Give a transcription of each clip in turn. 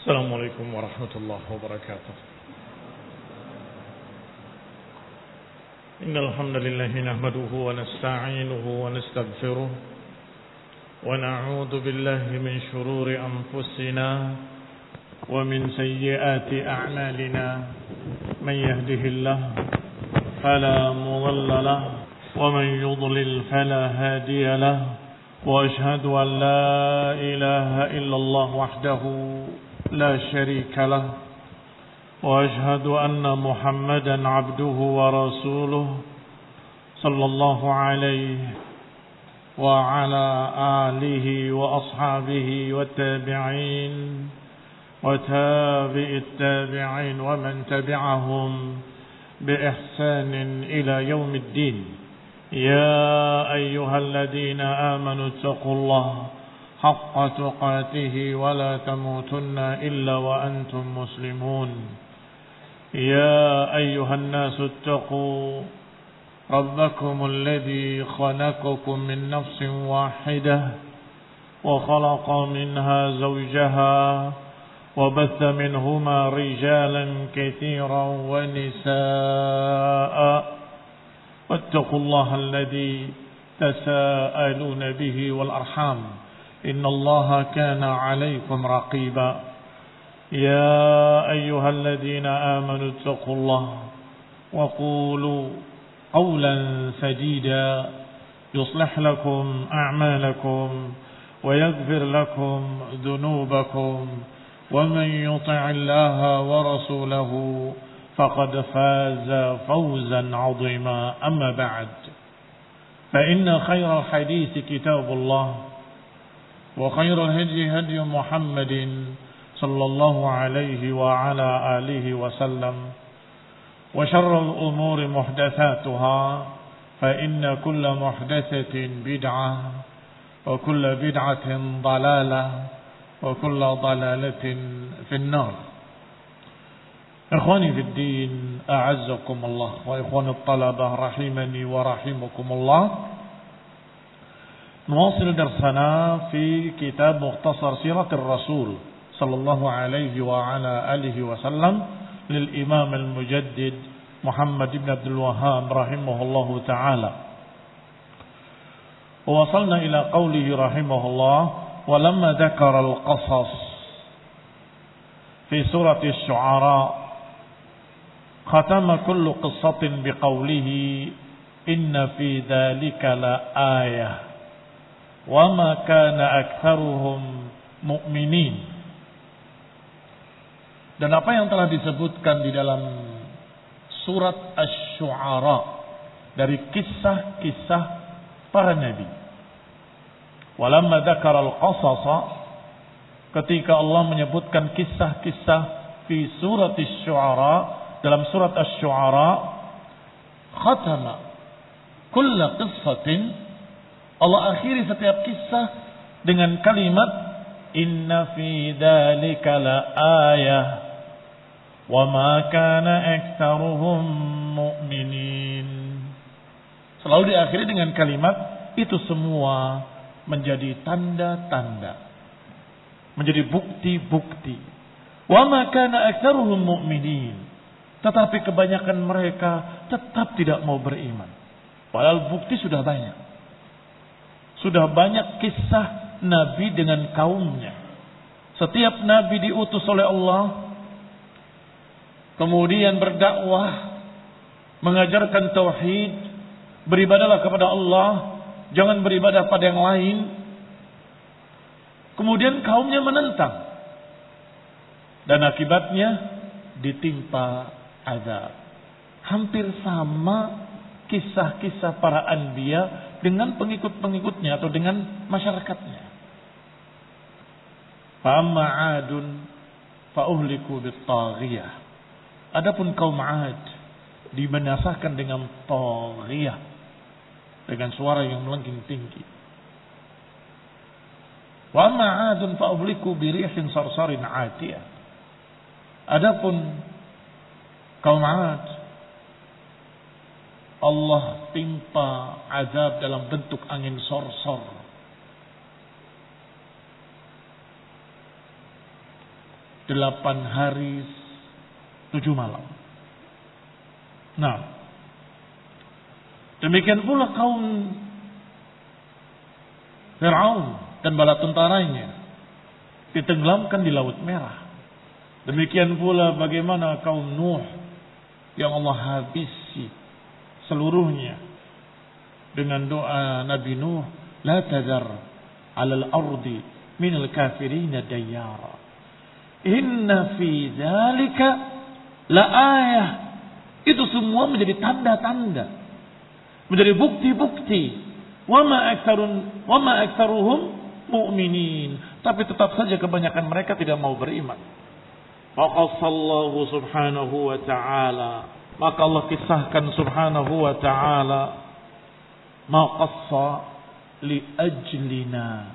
السلام عليكم ورحمة الله وبركاته. إن الحمد لله نحمده ونستعينه ونستغفره ونعوذ بالله من شرور أنفسنا ومن سيئات أعمالنا. من يهده الله فلا مضل له ومن يضلل فلا هادي له. وأشهد أن لا إله إلا الله وحده لا شريك له. وأشهد أن محمدا عبده ورسوله صلى الله عليه وعلى آله وأصحابه والتابعين وتابع التابعين ومن تبعهم بإحسان إلى يوم الدين. يا أيها الذين آمنوا اتقوا الله حق تقاته ولا تموتن إلا وأنتم مسلمون. يا أيها الناس اتقوا ربكم الذي خلقكم من نفس واحدة وخلق منها زوجها وبث منهما رجالا كثيرا ونساء. واتقوا الله الذي تساءلون به والأرحام إن الله كان عليكم رقيبا. يا أيها الذين آمنوا اتقوا الله وقولوا قولا سديدا يصلح لكم أعمالكم ويغفر لكم ذنوبكم ومن يطع الله ورسوله فقد فاز فوزا عظيما. أما بعد فإن خير الحديث كتاب الله وخير الهدي هدي محمد صلى الله عليه وعلى آله وسلم وشر الأمور محدثاتها فإن كل محدثة بدعة وكل بدعة ضلالة وكل ضلالة في النار. إخواني في الدين أعزكم الله وإخواني الطلبة رحمني ورحمكم الله. نواصل درسنا في كتاب مختصر سيرة الرسول صلى الله عليه وعلى آله وسلم للإمام المجدد محمد بن عبد الوهاب رحمه الله تعالى. ووصلنا إلى قوله رحمه الله: ولما ذكر القصص في سورة الشعراء ختم كل قصة بقوله إن في ذلك لآية وما كان أكثرهم مؤمنين. Dan apa yang telah disebutkan di dalam surat Asy-Syu'ara dari kisah-kisah para nabi. Walamma dzakara al-qasasa, ketika Allah menyebutkan kisah-kisah fi surat Asy-Syu'ara, dalam surat Asy-Syu'ara, khatama kulla qissatin, Allah akhiri setiap kisah dengan kalimat inna fi dzalika la ayah wa ma kana aktsaruhum mu'minin. Selalu diakhiri dengan kalimat itu semua menjadi tanda-tanda, menjadi bukti-bukti. Wa ma kana aktsaruhum mu'minin. Tetapi kebanyakan mereka tetap tidak mau beriman. Padahal bukti sudah banyak. Sudah banyak kisah Nabi dengan kaumnya. Setiap Nabi diutus oleh Allah, kemudian berdakwah, mengajarkan tauhid, beribadahlah kepada Allah, jangan beribadah pada yang lain. Kemudian kaumnya menentang, dan akibatnya ditimpa azab. Hampir sama kisah-kisah para anbiya dengan pengikut-pengikutnya atau dengan masyarakatnya. Fa'amma 'adun fa'uhliku bit-taghiyah. Adapun kaum 'Ad dibinasakan dengan taghiyah, dengan suara yang melengking tinggi. Wa amma 'adun fa'uhliku birihin sarsarin 'atiyah. Adapun kaum 'Ad, Allah timpa azab dalam bentuk angin sorsor. 8 hari 7 malam. Nah, demikian pula kaum Fir'aun dan bala tentaranya ditenggelamkan di Laut Merah. Demikian pula bagaimana kaum Nuh yang Allah habisi seluruhnya dengan doa Nabi Nuh, la tadar 'alal ardi minal kafirina dayyara. Inna fi dzalika la ayah. Itu semua menjadi tanda-tanda, menjadi bukti-bukti. Wa ma aktsaruhum mu'minin. Tapi tetap saja kebanyakan mereka tidak mau beriman. Faqassallahu subhanahu wa ta'ala. Maka Allah kisahkan subhanahu wa ta'ala. Ma qassa li ajlina.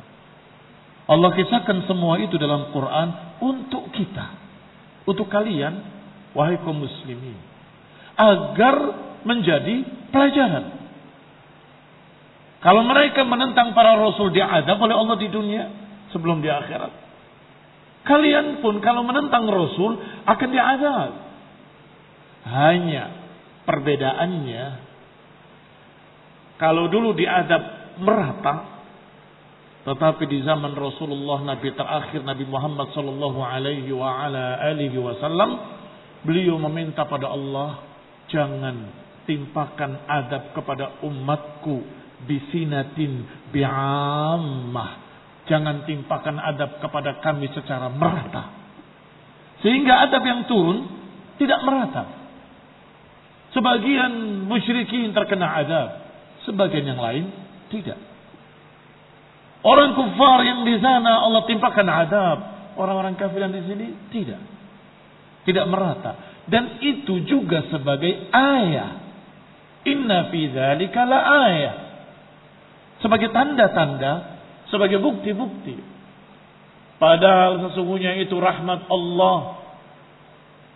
Allah kisahkan semua itu dalam Quran untuk kita. Untuk kalian, wahai kaum muslimin. Agar menjadi pelajaran. Kalau mereka menentang para rasul diadab oleh Allah di dunia sebelum di akhirat. Kalian pun kalau menentang rasul akan diadab. Hanya perbedaannya, kalau dulu diadab merata, tetapi di zaman Rasulullah Nabi terakhir Nabi Muhammad sallallahu alaihi wasallam, beliau meminta pada Allah, jangan timpakan adab kepada umatku bisinatin bi'ammah. Jangan timpakan adab kepada kami secara merata. Sehingga adab yang turun tidak merata. Sebagian musyrikin terkena adab, sebagian yang lain tidak. Orang kufar yang di sana Allah timpakan adab, orang-orang kafir yang di sini tidak. Tidak merata. Dan itu juga sebagai ayat. Inna fi dzalika la ayat. Sebagai tanda-tanda, sebagai bukti-bukti. Padahal sesungguhnya itu rahmat Allah.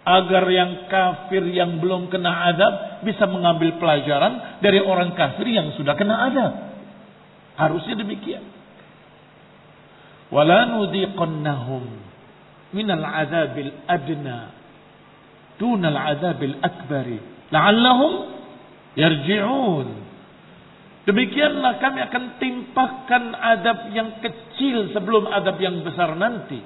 Agar yang kafir yang belum kena adab bisa mengambil pelajaran dari orang kafir yang sudah kena adab. Harusnya demikian. Wala nudiqannahum minal azabil adna dunal azabil akbari la'allahum yarji'un. Demikianlah kami akan timpakan adab yang kecil sebelum adab yang besar nanti.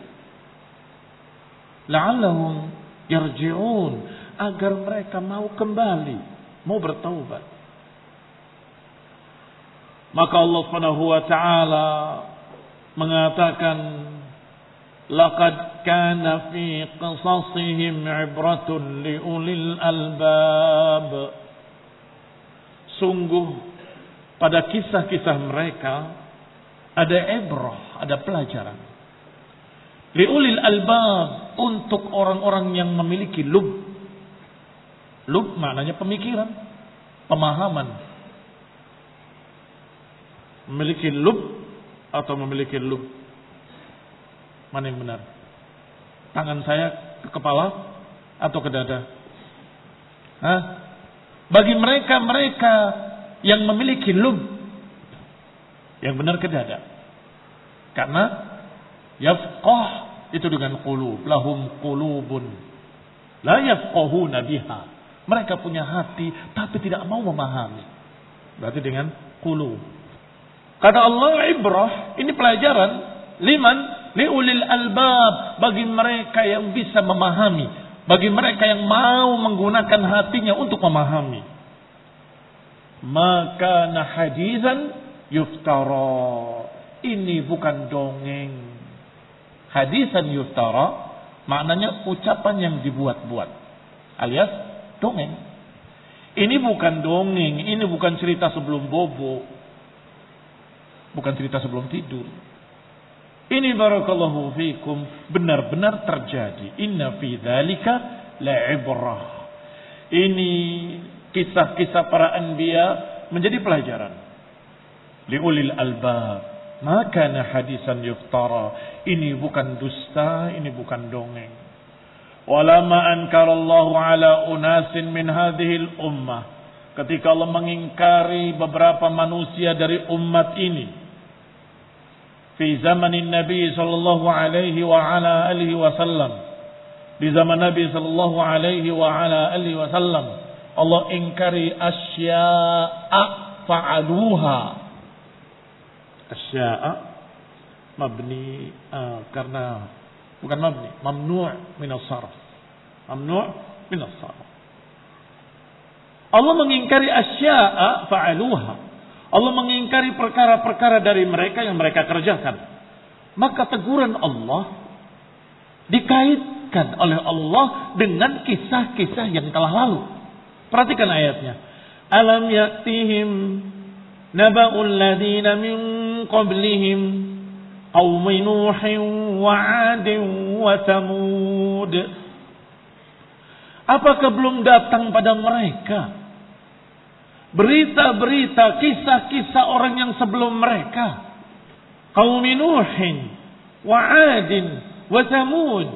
La'allahum yarji'un, agar mereka mau kembali, mau bertaubat. Maka Allah Subhanahu wa taala mengatakan, laqad kana fi qasasihim 'ibratun liulil albab. Sungguh pada kisah-kisah mereka ada ibrah, ada pelajaran. Liulil albab, untuk orang-orang yang memiliki lub. Lub maknanya pemikiran, pemahaman. Memiliki lub atau memiliki lub? Mana yang benar? Tangan saya ke kepala atau ke dada? Hah? Bagi mereka yang memiliki lub, yang benar ke dada. Karena yafqah itu dengan qulub, lahum qulubun la yafqahuna biha. Mereka punya hati tapi tidak mau memahami. Berarti dengan qulub. Kata Allah, ibrah, ini pelajaran liman liulil albab, bagi mereka yang bisa memahami, bagi mereka yang mau menggunakan hatinya untuk memahami. Maka haditsan yuftara, ini bukan dongeng. Hadisan yuftara maknanya ucapan yang dibuat-buat, alias dongeng. Ini bukan dongeng, ini bukan cerita sebelum bobo, bukan cerita sebelum tidur. Ini barakallahu fikum benar-benar terjadi. Inna fi dzalika la'ibrah. Ini kisah-kisah para anbiya menjadi pelajaran. Liulil albab. Maka hadisan yuftara. Ini bukan dusta, ini bukan dongeng. Walama ankarallahu ala unasin min hadhil ummah. Ketika Allah mengingkari beberapa manusia dari umat ini. Fi zamanin Nabi sallallahu alaihi wa ala alihi wasallam. Di zaman Nabi sallallahu alaihi wa ala alihi wasallam, Allah ingkari asya'a fa'aluha. Asya'a mabni karena bukan mabni, mamnu' min as-sarf. Mamnu' min as-sarf. Allah mengingkari asya'a fa'aluha. Allah mengingkari perkara-perkara dari mereka yang mereka kerjakan. Maka teguran Allah dikaitkan oleh Allah dengan kisah-kisah yang telah lalu. Perhatikan ayatnya. Alam ya'tihim naba'ul ladina min qablihim qaumi Nuhin wa 'adin wa Thamud. Apakah belum datang pada mereka berita-berita, kisah-kisah orang yang sebelum mereka? Qaumi Nuhin wa 'Adin wa Thamud.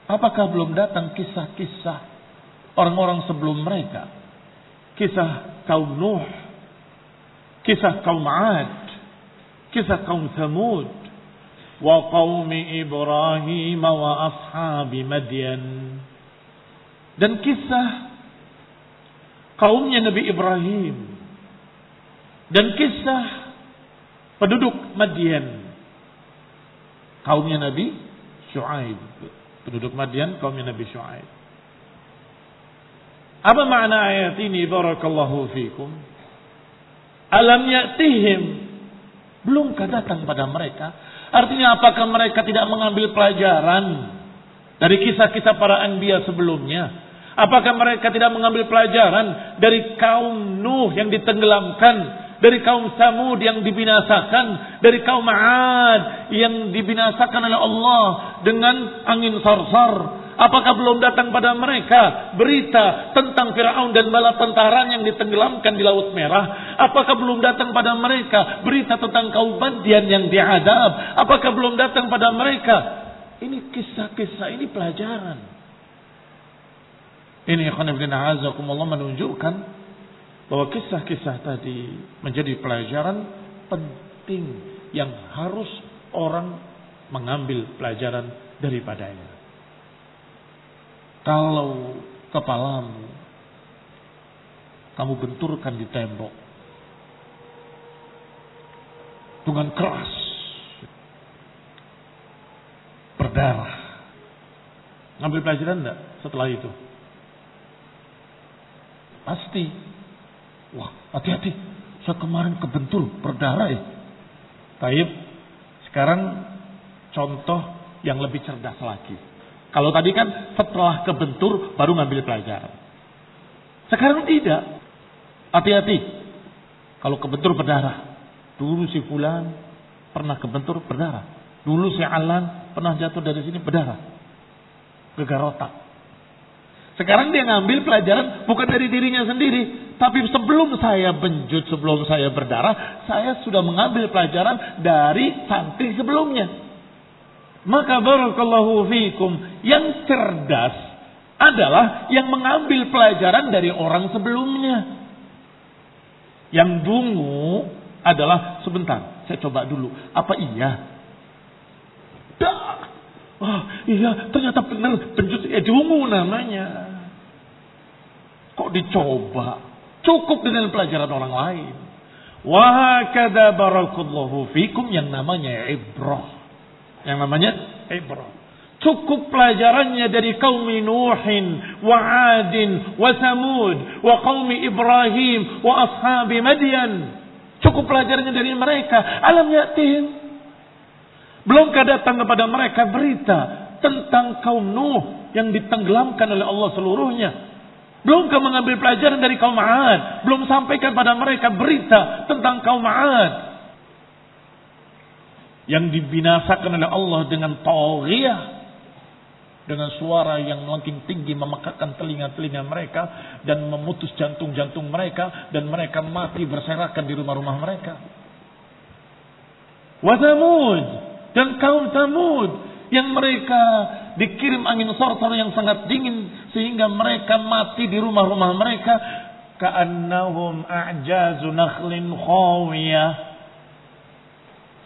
Apakah belum datang kisah-kisah orang-orang sebelum mereka? Kisah kaum Nuh, kisah kaum 'Ad, kisah kaum Thamud, wa qaumi Ibrahim wa ashabi Madyan. Dan kisah kaumnya Nabi Ibrahim dan kisah penduduk Madyan, kaumnya Nabi Syuaib. Penduduk Madyan kaumnya Nabi Syuaib. Apa makna ayat ini? Barakallahu fikum. Alam ya'tihim, belumkah datang pada mereka? Artinya apakah mereka tidak mengambil pelajaran dari kisah-kisah para anbiya sebelumnya? Apakah mereka tidak mengambil pelajaran dari kaum Nuh yang ditenggelamkan, dari kaum Thamud yang dibinasakan, dari kaum 'Ad yang dibinasakan oleh Allah dengan angin sarsar? Apakah belum datang pada mereka berita tentang Firaun dan bala tentaranya yang ditenggelamkan di Laut Merah? Apakah belum datang pada mereka berita tentang kaum Madian yang diadab? Apakah belum datang pada mereka? Ini kisah-kisah, ini pelajaran. Ini khonibdina azakumullah menunjukkan bahwa kisah-kisah tadi menjadi pelajaran penting yang harus orang mengambil pelajaran daripadanya. Kalau kepalamu kamu benturkan di tembok dengan keras, berdarah, ngambil pelajaran enggak setelah itu? Pasti. Wah, hati-hati, saya kemarin kebentur, berdarah ya. Taib, sekarang contoh yang lebih cerdas lagi. Kalau tadi kan setelah kebentur baru ngambil pelajaran. Sekarang tidak. Hati-hati. Kalau kebentur berdarah. Dulu si fulan pernah kebentur berdarah. Dulu si Alan pernah jatuh dari sini berdarah. Gegar otak. Sekarang dia ngambil pelajaran bukan dari dirinya sendiri. Tapi sebelum saya benjut, sebelum saya berdarah, saya sudah mengambil pelajaran dari santri sebelumnya. Maka barakallahu fikum, yang cerdas adalah yang mengambil pelajaran dari orang sebelumnya. Yang dungu adalah sebentar, saya coba dulu. Apa iya? Oh, iya, ternyata benar benjut. Dungu namanya. Kok dicoba? Cukup dengan pelajaran orang lain. Wa hakadha barakallahu fikum, yang namanya ibrah. Yang namanya ibrah. Cukup pelajarannya dari kaum Nuhin wa 'Adin wa Thamud wa qaumi Ibrahim wa ashabi Madyan. Cukup pelajarannya dari mereka. Alam ya'tihim, belumkah datang kepada mereka berita tentang kaum Nuh yang ditenggelamkan oleh Allah seluruhnya? Belumkah mengambil pelajaran dari kaum 'Ad? Belum sampaikan pada mereka berita tentang kaum 'Ad yang dibinasakan oleh Allah dengan taghiyah, dengan suara yang makin tinggi memekakkan telinga-telinga mereka dan memutus jantung-jantung mereka, dan mereka mati berserakan di rumah-rumah mereka. Wa Thamud, dan kaum Thamud yang mereka dikirim angin sarsar yang sangat dingin sehingga mereka mati di rumah-rumah mereka. Ka'annahum a'jazu nakhlin khawiyah.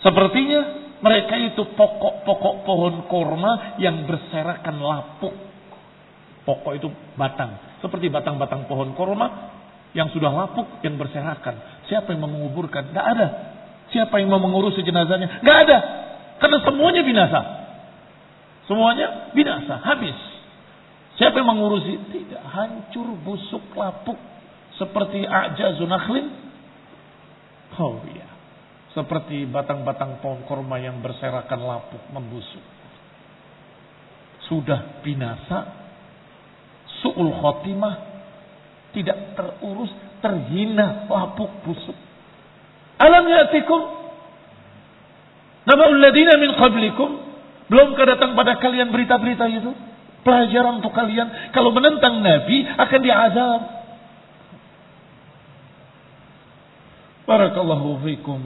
Sepertinya Mereka itu pokok-pokok pohon korma yang berserakan lapuk. Pokok itu batang. Seperti batang-batang pohon korma yang sudah lapuk, yang berserakan. Siapa yang mau menguburkan? Tidak ada. Siapa yang mau mengurusi jenazahnya? Tidak ada. Karena semuanya binasa. Semuanya binasa. Habis. Siapa yang mengurusi? Tidak. Hancur, busuk, lapuk. Seperti a'jazun nakhlin. Oh iya. Seperti batang-batang pohon korma yang berserakan lapuk, membusuk. Sudah binasa, su'ul khotimah, tidak terurus, terhina, lapuk, busuk. Alam ya'tikum naba'ul ladina min qablikum, belumkah datang pada kalian berita-berita itu? Pelajaran untuk kalian, kalau menentang Nabi akan diazab. Barakallahu fikum.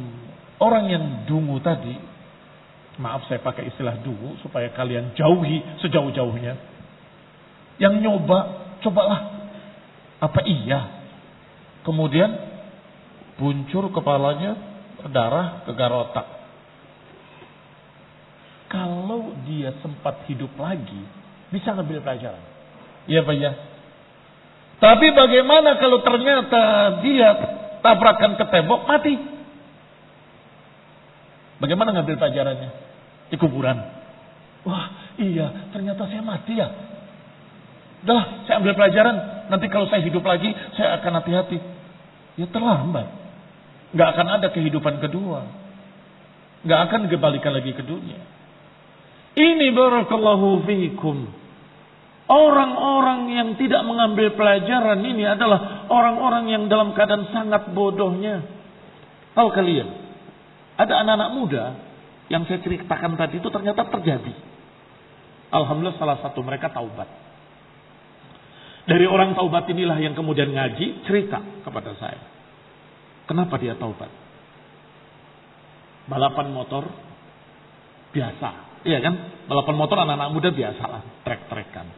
Orang yang dungu tadi, maaf saya pakai istilah dungu supaya kalian jauhi sejauh-jauhnya. Yang nyoba, cobalah. Apa iya? Kemudian buncur kepalanya, darah ke garotak. Kalau dia sempat hidup lagi, bisa ngambil pelajaran. Iya Pak ya. Tapi bagaimana kalau ternyata dia tabrakan ke tembok, mati? Bagaimana ngambil pelajarannya? Di kuburan. Wah iya, ternyata saya mati ya. Udah, saya ambil pelajaran. Nanti kalau saya hidup lagi, saya akan hati-hati. Ya terlambat. Gak akan ada kehidupan kedua. Gak akan dikembalikan lagi ke dunia. Ini barakallahu fiikum. Orang-orang yang tidak mengambil pelajaran ini adalah orang-orang yang dalam keadaan sangat bodohnya. Tahu kalian? Ada anak-anak muda yang saya ceritakan tadi itu ternyata terjadi. Alhamdulillah salah satu mereka taubat. Dari orang taubat inilah yang kemudian ngaji cerita kepada saya. Kenapa dia taubat? Balapan motor biasa. Iya kan? Balapan motor anak-anak muda biasa lah. Trek-trekan.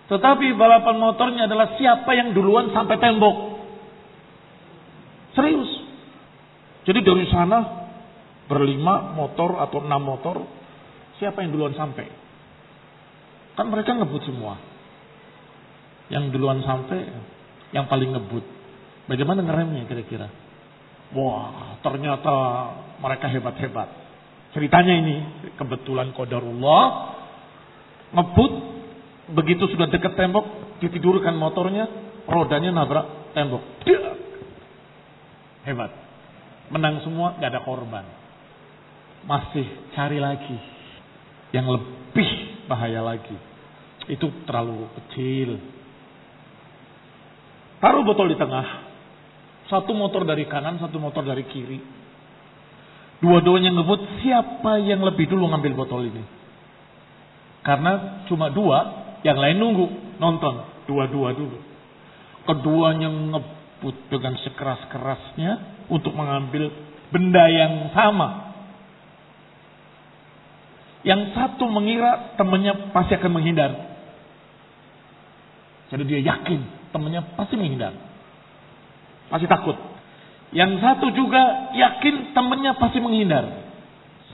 Tetapi balapan motornya adalah siapa yang duluan sampai tembok. Serius. Jadi dari sana berlima motor atau 6 motor, siapa yang duluan sampai? Kan mereka ngebut semua. Yang duluan sampai, yang paling ngebut. Bagaimana ngeremnya kira-kira? Wah, ternyata mereka hebat-hebat. Ceritanya ini, kebetulan qadarullah, ngebut, begitu sudah dekat tembok, ditidurkan motornya, rodanya nabrak tembok. Hebat. Menang semua, gak ada korban. Masih cari lagi. Yang lebih bahaya lagi. Itu terlalu kecil. Taruh botol di tengah. Satu motor dari kanan, satu motor dari kiri. Dua-duanya ngebut, siapa yang lebih dulu ngambil botol ini? Karena cuma 2, yang lain nunggu, nonton. Dua-dua dulu. Keduanya ngebut dengan sekeras-kerasnya untuk mengambil benda yang sama. Yang satu mengira temannya pasti akan menghindar. Jadi dia yakin temannya pasti menghindar. Pasti takut. Yang satu juga yakin temannya pasti menghindar.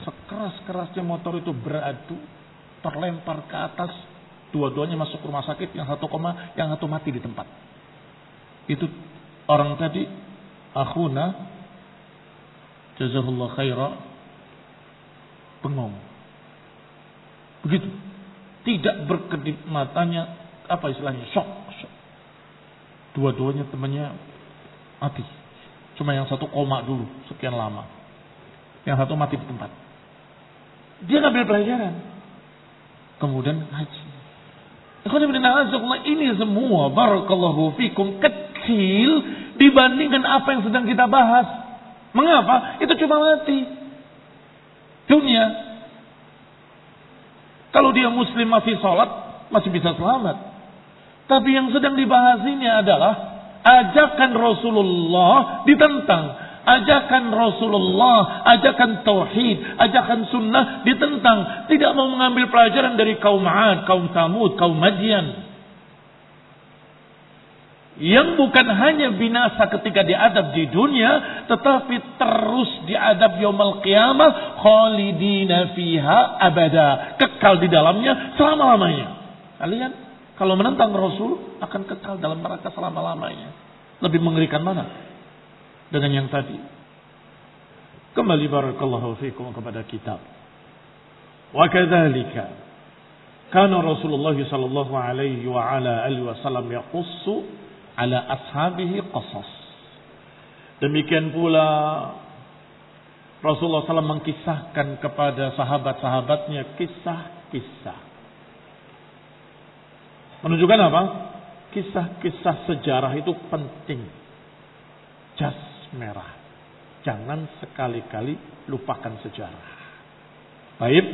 Sekeras-kerasnya motor itu beradu, terlempar ke atas. Dua-duanya masuk rumah sakit, yang satu koma, yang satu mati di tempat. Itu orang tadi, akhuna, jazahullah khaira, bengong. Begitu. Tidak berkedip matanya, apa istilahnya, shock. Dua-duanya temannya mati. Cuma yang satu koma dulu, sekian lama. Yang satu mati di tempat. Dia ngambil pelajaran. Kemudian haji. Ini semua barakallahu fikum kecil dibandingkan apa yang sedang kita bahas. Mengapa? Itu cuma mati. Dunia. Kalau dia muslim masih sholat, masih bisa selamat. Tapi yang sedang dibahas ini adalah ajakan Rasulullah ditentang. Ajakan Rasulullah, ajakan tauhid, ajakan sunnah ditentang. Tidak mau mengambil pelajaran dari kaum 'Ad, kaum Tsamud, kaum Madyan. yang bukan hanya binasa ketika diadab di dunia, tetapi terus diadab yaumul qiyamah, khalidina fiha abada, kekal di dalamnya selama-lamanya. Kalian kalau menentang Rasul akan kekal dalam neraka selama-lamanya. Lebih mengerikan mana dengan yang tadi? Kembali barakallahu fikum kepada kitab. Wa kadzalika kana Rasulullah sallallahu alaihi wa ala alihi wasallam yaqussu ala ashabihi qasas. Demikian pula Rasulullah SAW mengkisahkan kepada sahabat-sahabatnya kisah-kisah. Menunjukkan apa? Kisah-kisah sejarah itu penting. Jas merah. Jangan sekali-kali lupakan sejarah. Baik.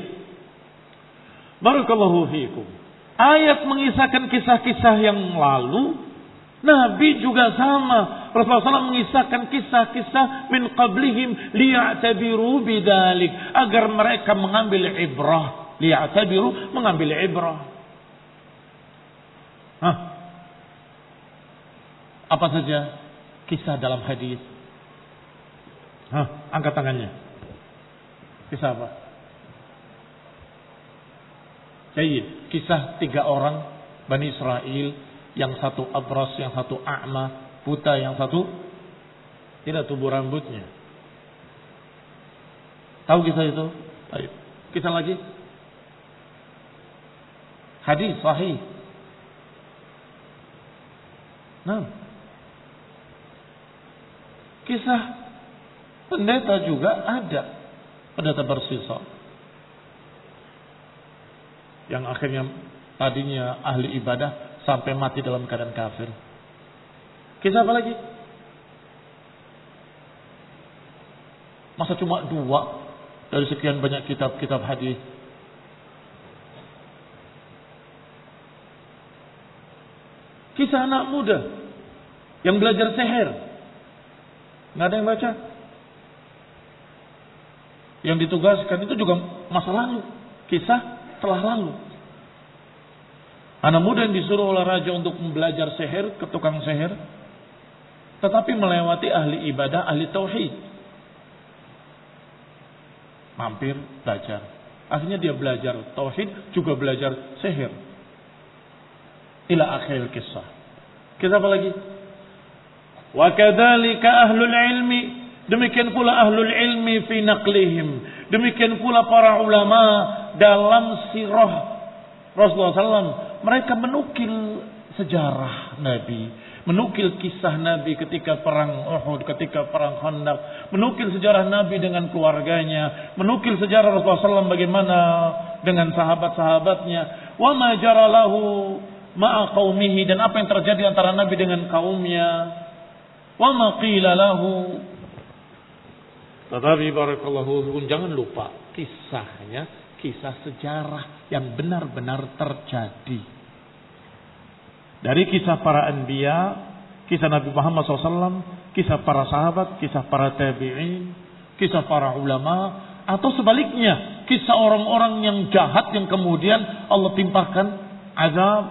Barakallahu fiikum. Ayat mengisahkan kisah-kisah yang lalu. Nabi juga sama. Rasulullah SAW mengisahkan kisah-kisah min qablihim liya'tabiru bidalik, agar mereka mengambil ibrah. Liya'tabiru, mengambil ibrah. Apa saja kisah dalam hadis? Angkat tangannya. Kisah apa? Baik, kisah 3 orang Bani Israel, yang satu abras, yang satu a'ma, buta, yang satu tidak tumbuh rambutnya. Tahu kisah itu? Baik. Kisah lagi? Hadis sahih. Kisah pendeta juga ada. Pendeta bersisa. Yang akhirnya tadinya ahli ibadah sampai mati dalam keadaan kafir. Kisah apa lagi? Masa cuma 2 dari sekian banyak kitab-kitab hadis? Kisah anak muda yang belajar sihir. Nggak ada yang baca. Yang ditugaskan itu juga masa lalu. Kisah telah lalu. Anak muda yang disuruh oleh raja untuk belajar sihir ke tukang sihir, tetapi melewati ahli ibadah, ahli tauhid. Mampir belajar. Akhirnya dia belajar tauhid, juga belajar sihir. Ila akhir kisah. Kisah apa lagi? Wa kadzalika ahlul ilmi, demikian pula ahlul ilmi fi naqlihim. Demikian pula para ulama dalam sirah Rasulullah SAW. Mereka menukil sejarah Nabi, menukil kisah Nabi ketika perang Uhud, ketika perang Khandaq, menukil sejarah Nabi dengan keluarganya, menukil sejarah Rasulullah SAW bagaimana dengan sahabat-sahabatnya, wa ma jara lahu ma'a qaumihi, dan apa yang terjadi antara Nabi dengan kaumnya, wa ma qila lahu. Tetapi barakallahu, jangan lupa kisahnya, kisah sejarah yang benar-benar terjadi. Dari kisah para anbiya, kisah Nabi Muhammad SAW, kisah para sahabat, kisah para tabi'in, kisah para ulama, atau sebaliknya, kisah orang-orang yang jahat yang kemudian Allah timpakan azab.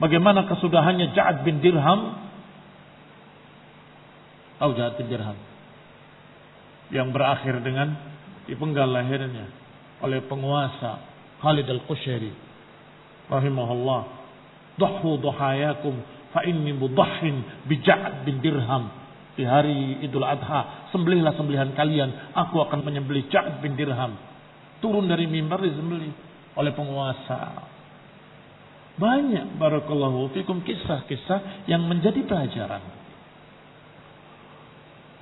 Bagaimana kesudahannya Ja'ad bin Dirham? Tahu Ja'ad bin Dirham? Yang berakhir dengan dipenggal lahirnya oleh penguasa Khalid al-Qushayri rahimahullah. Dhahu dhahayakum fa inni mudahhin bi Ja'ad bin Dirham. Di hari Idul Adha, sembelihlah sembelihan kalian, aku akan menyembelih Ja'ad bin Dirham. Turun dari mimbar disembelih oleh penguasa. Banyak barakallahu fikum kisah-kisah yang menjadi pelajaran.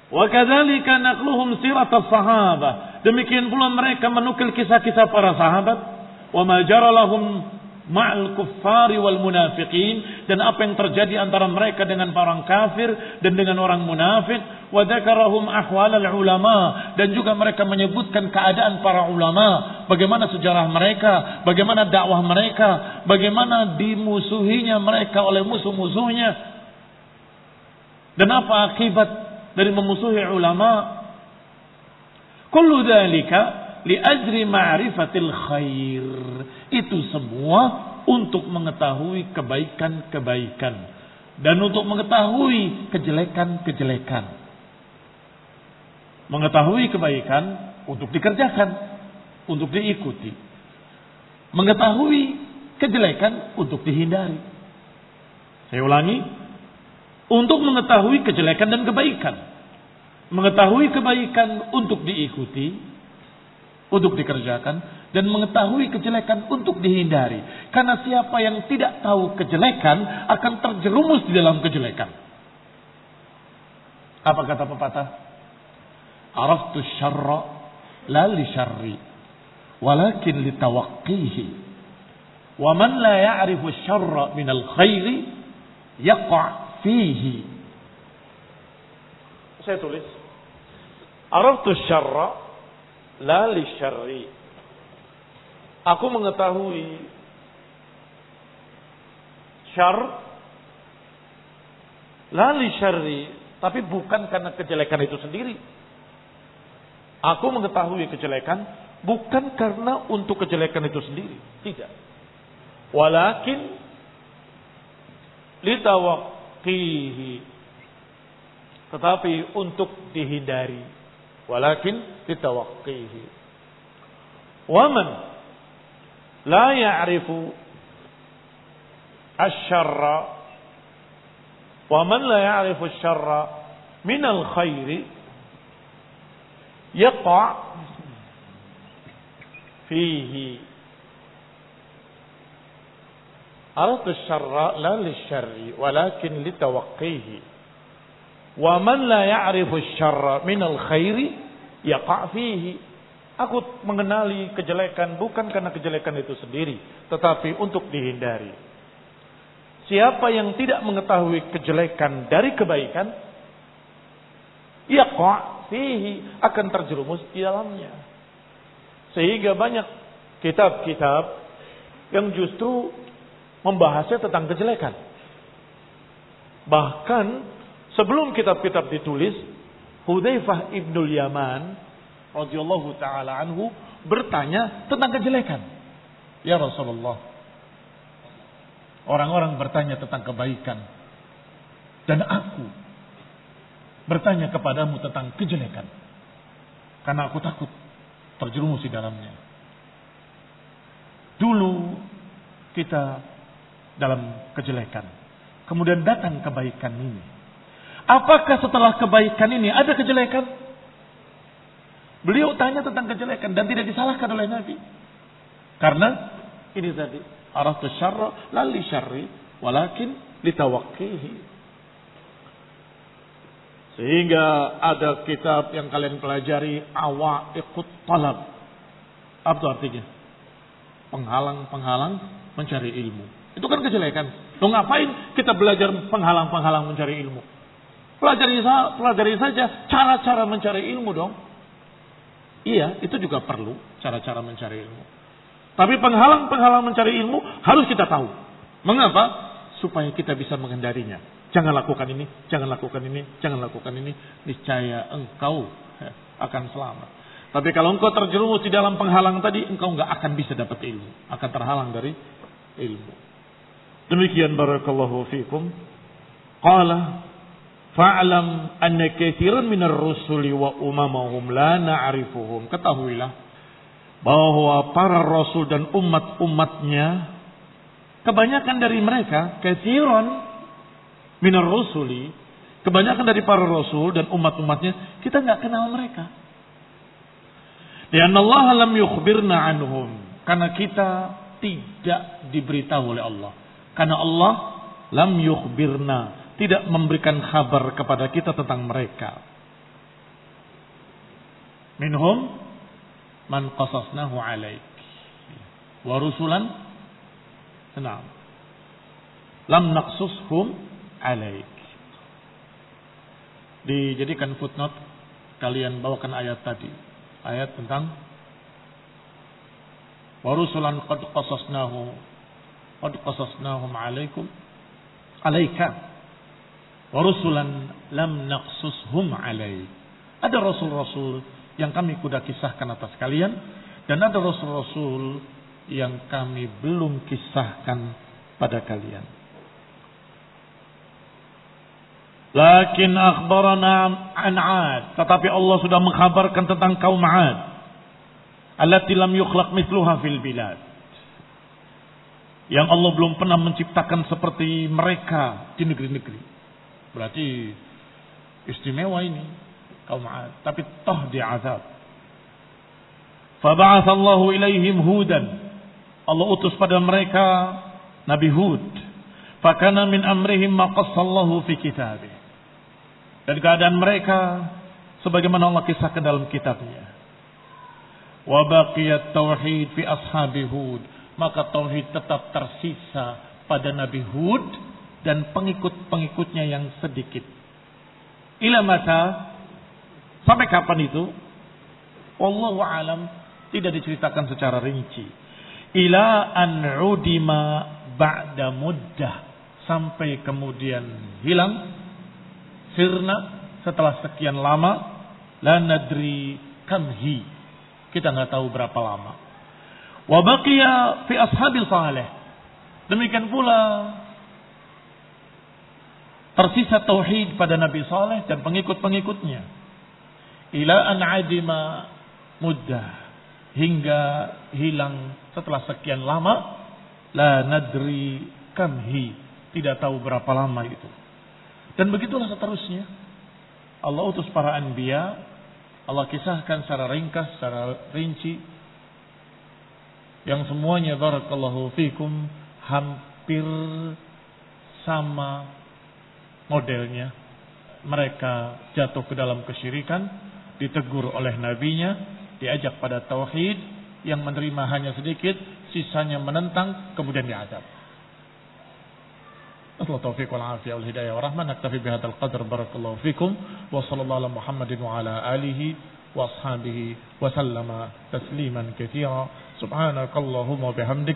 Wa kadzalika naqluhum siratas sahabah. Demikian pula mereka menukil kisah-kisah para sahabat. Wa ma jara lahum ma'al kuffari wal munafiqin, dan apa yang terjadi antara mereka dengan orang kafir dan dengan orang munafik. Wa dzakarahum ahwalal ulama, dan juga mereka menyebutkan keadaan para ulama, bagaimana sejarah mereka, bagaimana dakwah mereka, bagaimana dimusuhinya mereka oleh musuh-musuhnya, dan apa akibat dari memusuhi ulama. Kullu dzalika li ajri ma'rifatil khair. Itu semua untuk mengetahui kebaikan-kebaikan. dan untuk mengetahui kejelekan-kejelekan. Mengetahui kebaikan untuk dikerjakan, untuk diikuti. Mengetahui kejelekan untuk dihindari. Saya ulangi, untuk mengetahui kejelekan dan kebaikan. Mengetahui kebaikan untuk diikuti, untuk dikerjakan, dan mengetahui kejelekan untuk dihindari. Karena siapa yang tidak tahu kejelekan akan terjerumus di dalam kejelekan. Apa kata pepatah? Araftu syarra la li syarri walakin li tawaqqihi. Wa man la ya'rifu syarra minal khairi yaqa' fihi. Saya tulis. Araftu syarra la li syarri. Aku mengetahui syar la li syarri, tapi bukan karena kejelekan itu sendiri. Aku mengetahui kejelekan bukan karena untuk kejelekan itu sendiri, tidak. Walakin litawaqqihi, tetapi untuk dihindari. Walakin litawaqqihi. Waman la ya'rifu asy-syarra wa man la ya'rifu asy-syarra minal khairi yaqa' fihi. Aratu asy-syarra la lisyarri walakin litawaqqihi. Wa man la ya'rifu asy-syarra minal khairi yaqa' fihi. Aku mengenali kejelekan bukan karena kejelekan itu sendiri, tetapi untuk dihindari. Siapa yang tidak mengetahui kejelekan dari kebaikan, yaqa' fihi, akan terjerumus di dalamnya. Sehingga banyak kitab-kitab yang justru membahasnya tentang kejelekan. Bahkan sebelum kitab-kitab ditulis, Hudzaifah ibnul Yaman radhiyallahu taala anhu bertanya tentang kejelekan. Ya Rasulullah, orang-orang bertanya tentang kebaikan dan aku bertanya kepadamu tentang kejelekan karena aku takut terjerumus di dalamnya. Dulu kita dalam kejelekan, kemudian datang kebaikan ini. Apakah setelah kebaikan ini ada kejelekan? Beliau tanya tentang kejelekan dan tidak disalahkan oleh Nabi. Karena ini tadi, araftu syarra la li syarri walakin litawaqqihi. Sehingga ada kitab yang kalian pelajari, Awaiqut Talab. Apa itu artinya? Penghalang-penghalang mencari ilmu. Itu kan kejelekan. Lo ngapain kita belajar penghalang-penghalang mencari ilmu? Pelajari saja cara-cara mencari ilmu dong. Iya, itu juga perlu cara-cara mencari ilmu. Tapi penghalang-penghalang mencari ilmu harus kita tahu. Mengapa? Supaya kita bisa menghindarinya. Jangan lakukan ini, jangan lakukan ini, jangan lakukan ini. Niscaya engkau akan selamat. Tapi kalau engkau terjerumus di dalam penghalang tadi, engkau enggak akan bisa dapat ilmu. Akan terhalang dari ilmu. Demikian barakallahu fikum. Qala fa'lam anna katsiran minar rusuli wa umamahum la na'rifuhum. Ketahuilah bahwa para rasul dan umat-umatnya, kebanyakan dari mereka, katsiran minar rusuli, kebanyakan dari para rasul dan umat-umatnya, kita enggak kenal mereka. Lianna Allah lam yukhbirna anhum, karena kita tidak diberitahu oleh Allah. Karena Allah lam yukhbirna, tidak memberikan kabar kepada kita tentang mereka. Minhum man qasasnahu alaik wa rusulan lam naqsushum alaik. Dijadikan footnote, kalian bawakan ayat tadi, ayat tentang wa rusulan qad qasasnahum alaikum alaika wa rusulan lam naqsushum alaik. Ada rasul-rasul yang kami kuda kisahkan atas kalian, dan ada rasul-rasul yang kami belum kisahkan pada kalian. Lakin akhbarana an 'ad, tetapi Allah sudah mengkhabarkan tentang kaum 'ad. Allati lam yukhlaq mithluha fil bilad. Yang Allah belum pernah menciptakan seperti mereka di negeri-negeri. Berarti istimewa ini kaum 'ad, tapi toh diazab. Fa ba'atsallahu ilaihim hudan. Allah utus pada mereka Nabi Hud. Fa kana min amrihim ma qassallahu fi kitabih. Dan keadaan mereka sebagaimana Allah kisahkan dalam kitabnya. Wa baqiyat tauhid fi ashabi Hud. Maka tauhid tetap tersisa pada Nabi Hud dan pengikut-pengikutnya yang sedikit. Ila mata, sampai kapan itu? Wallahu alam, tidak diceritakan secara rinci. Ila an udima ba'da muddah, sampai kemudian hilang, sirna setelah sekian lama, la nadri kamhi, kita nggak tahu berapa lama. Wa baqiya fi ashabil salih, demikian pula tersisa tauhid pada Nabi Saleh dan pengikut-pengikutnya. Ila an adima muddah, hingga hilang setelah sekian lama, la nadri kamhi, tidak tahu berapa lama itu. Dan begitulah seterusnya. Allah utus para anbiya, Allah kisahkan secara ringkas, secara rinci, yang semuanya barakallahu fikum hampir sama modelnya. Mereka jatuh ke dalam kesyirikan, ditegur oleh nabinya, diajak pada tauhid, yang menerima hanya sedikit, sisanya menentang, kemudian diazab. Assalamualaikum warahmatullahi wabarakatuh. Wal hidayah wa rahmah. Naktafi bihadzal qadar. Barakallahu fikum. Wa sallallahu ala Muhammadin wa ala alihi wa ashabihi wa sallama tasliman katsira. Subhanakallahumma wa bihamdik